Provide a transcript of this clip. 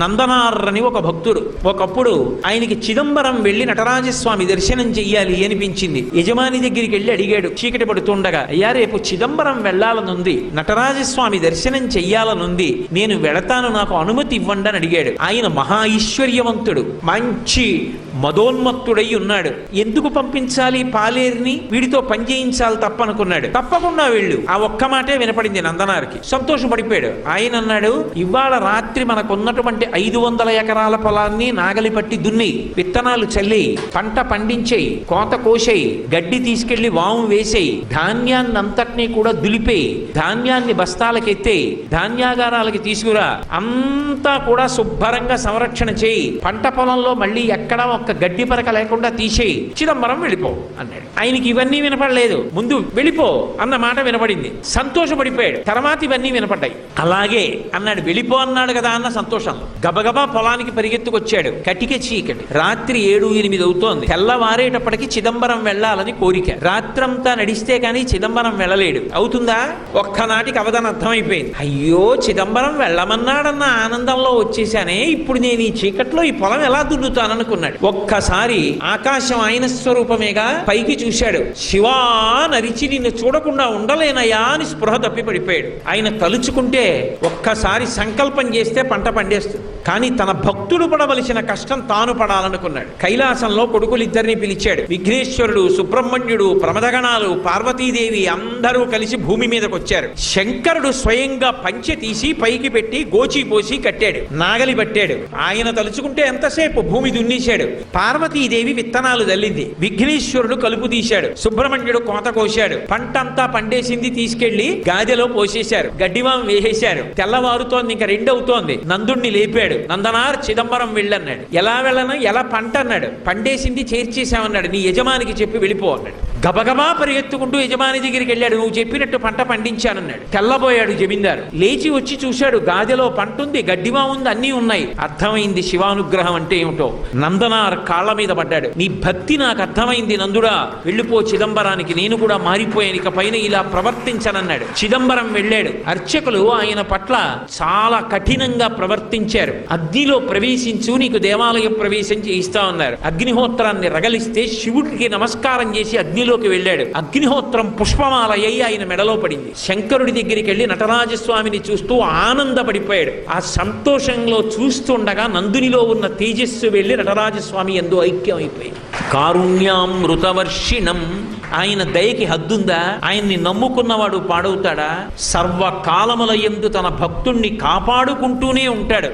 నందనార్ అని ఒక భక్తుడు. ఒకప్పుడు ఆయనకి చిదంబరం వెళ్లి నటరాజస్వామి దర్శనం చెయ్యాలి అనిపించింది. యజమాని దగ్గరికి వెళ్ళి అడిగాడు చీకటి పడుతుండగా, అయ్యా రేపు చిదంబరం వెళ్లాలనుంది, నటరాజస్వామి దర్శనం చెయ్యాలనుంది, నేను వెళతాను, నాకు అనుమతి ఇవ్వండి అని అడిగాడు. ఆయన మహా ఐశ్వర్యవంతుడు, మంచి మదోన్మత్తుడై ఉన్నాడు. ఎందుకు పంపించాలి పాలేరుని, వీడితో పని చేయించాలి తప్పనుకున్నాడు. తప్పకుండా వెళ్ళు, ఆ ఒక్క మాటే వినపడింది నందనారికి. సంతోషపడిపోయాడు. ఆయన అన్నాడు, ఇవాళ రాత్రి మనకున్నటువంటి 500 ఎకరాల పొలాన్ని నాగలి పట్టి దున్ని, విత్తనాలు చల్లి, పంట పండించేయి, కోత కోసేయి, గడ్డి తీసుకెళ్లి వాము వేసేయి, ధాన్యాన్ని అంతటినీ కూడా దులిపేయి, ధాన్యాన్ని బస్తాలకెత్తేయి, ధాన్యాగారాలకి తీసుకురా, అంతా కూడా శుభ్రంగా సంరక్షణ చేయి, పంట పొలంలో మళ్ళీ ఎక్కడా ఒక్క గడ్డి పరక లేకుండా తీసేయి, చిదంబరం వెళ్ళిపో అన్నాడు. ఆయనకి ఇవన్నీ వినపడలేదు, ముందు వెళ్ళిపో అన్న మాట వినపడింది. సంతోషపడిపోయాడు. తర్వాత ఇవన్నీ వినపడ్డాయి. అలాగే అన్నాడు, వెళ్ళిపో అన్నాడు కదా అన్న సంతోషంలో గబగబా పొలానికి పరిగెత్తుకొచ్చాడు. కటిక చీకటి, రాత్రి 7-8 అవుతోంది. తెల్లవారేటప్పటికి చిదంబరం వెళ్ళాలని కోరిక. రాత్రంతా నడిస్తే కానీ చిదంబరం వెళ్ళలేడు. అవుతుందా? ఒక్కనాటికి అవధానం అర్థమైపోయింది. అయ్యో, చిదంబరం వెళ్ళమన్నాడన్న ఆనందంలో వచ్చేసానే, ఇప్పుడు నేను ఈ చీకట్లో ఈ పొలం ఎలా దున్నుతాననుకున్నాడు. ఒక్కసారి ఆకాశం ఆయన స్వరూపమేగా, పైకి చూశాడు. శివా నరిచి నిన్ను చూడకుండా ఉండలేనయా అని స్పృహ తప్పి పడిపోయాడు. ఆయన తలుచుకుంటే ఒక్కసారి సంకల్పం చేస్తే పంట పండేస్తుంది. కానీ తన భక్తుడు పడవలసిన కష్టం తాను పడాలనుకున్నాడు. కైలాసంలో కొడుకులిద్దరిని పిలిచాడు. విఘ్నేశ్వరుడు, సుబ్రహ్మణ్యుడు, ప్రమదగణాలు, పార్వతీదేవి అందరూ కలిసి భూమి మీదకి వచ్చారు. శంకరుడు స్వయంగా పంచె తీసి పైకి పెట్టి గోచి పోసి కట్టాడు, నాగలి పట్టాడు. ఆయన తలుచుకుంటే ఎంతసేపు భూమి దున్నేశాడు. పార్వతీదేవి విత్తనాలు జల్లింది. విఘ్నేశ్వరుడు కలుపు తీశాడు. సుబ్రహ్మణ్యుడు కోత కోశాడు. పంటంతా పండేసింది, తీసుకెళ్లి గాదెలో పోసేశారు. గడ్డివాం వేసేశారు. తెల్లవారుతోంది, ఇంకా 2 అవుతోంది. నందుణ్ణి లేపాడు. నందనార్ చిదంబరం వెళ్ళన్నాడు. ఎలా వెళ్ళను, ఎలా పంట అన్నాడు. పండేసింది చేర్చేశామన్నాడు. నీ యజమానికి చెప్పి వెళ్ళిపో అన్నాడు. గబగబా పరిగెత్తుకుంటూ యజమాని దగ్గరికి వెళ్ళాడు. నువ్వు చెప్పినట్టు పంట పండించానన్నాడు. తెల్లబోయాడు జమీందారు. లేచి వచ్చి చూశాడు, గాదెలో పంట ఉంది, గడ్డివా ఉంది, అన్నీ ఉన్నాయి. అర్థమైంది శివానుగ్రహం అంటే ఏమిటో. నందనార్ కాళ్ల మీద పడ్డాడు. నీ భక్తి నాకు అర్థమైంది నందుడా, వెళ్ళిపో చిదంబరానికి, నేను కూడా మారిపోయాను, ఇక పైన ఇలా ప్రవర్తించనన్నాడు. చిదంబరం వెళ్ళాడు. అర్చకులు ఆయన పట్ల చాలా కఠినంగా ప్రవర్తించారు. అగ్నిలో ప్రవేశించు, నీకు దేవాలయ ప్రవేశం చేయిస్తా ఉన్నారు. అగ్నిహోత్రాన్ని రగలిస్తే శివుడికి నమస్కారం చేసి అగ్నిలోకి వెళ్ళాడు. అగ్నిహోత్రం పుష్పమాల అయి ఆయన మెడలో పడింది. శంకరుడి దగ్గరికి వెళ్ళి నటరాజస్వామిని చూస్తూ ఆనందపడిపోయాడు. ఆ సంతోషంలో చూస్తుండగా నందునిలో ఉన్న తేజస్సు వెళ్ళి నటరాజస్వామి యందు ఐక్యం అయిపోయింది. కారుణ్యామృతవర్షిణం, ఆయన దయకి హద్దుందా? ఆయన్ని నమ్ముకున్నవాడు పాడవుతాడా? సర్వకాలముల యందు తన భక్తుణ్ణి కాపాడుకుంటూనే ఉంటాడు.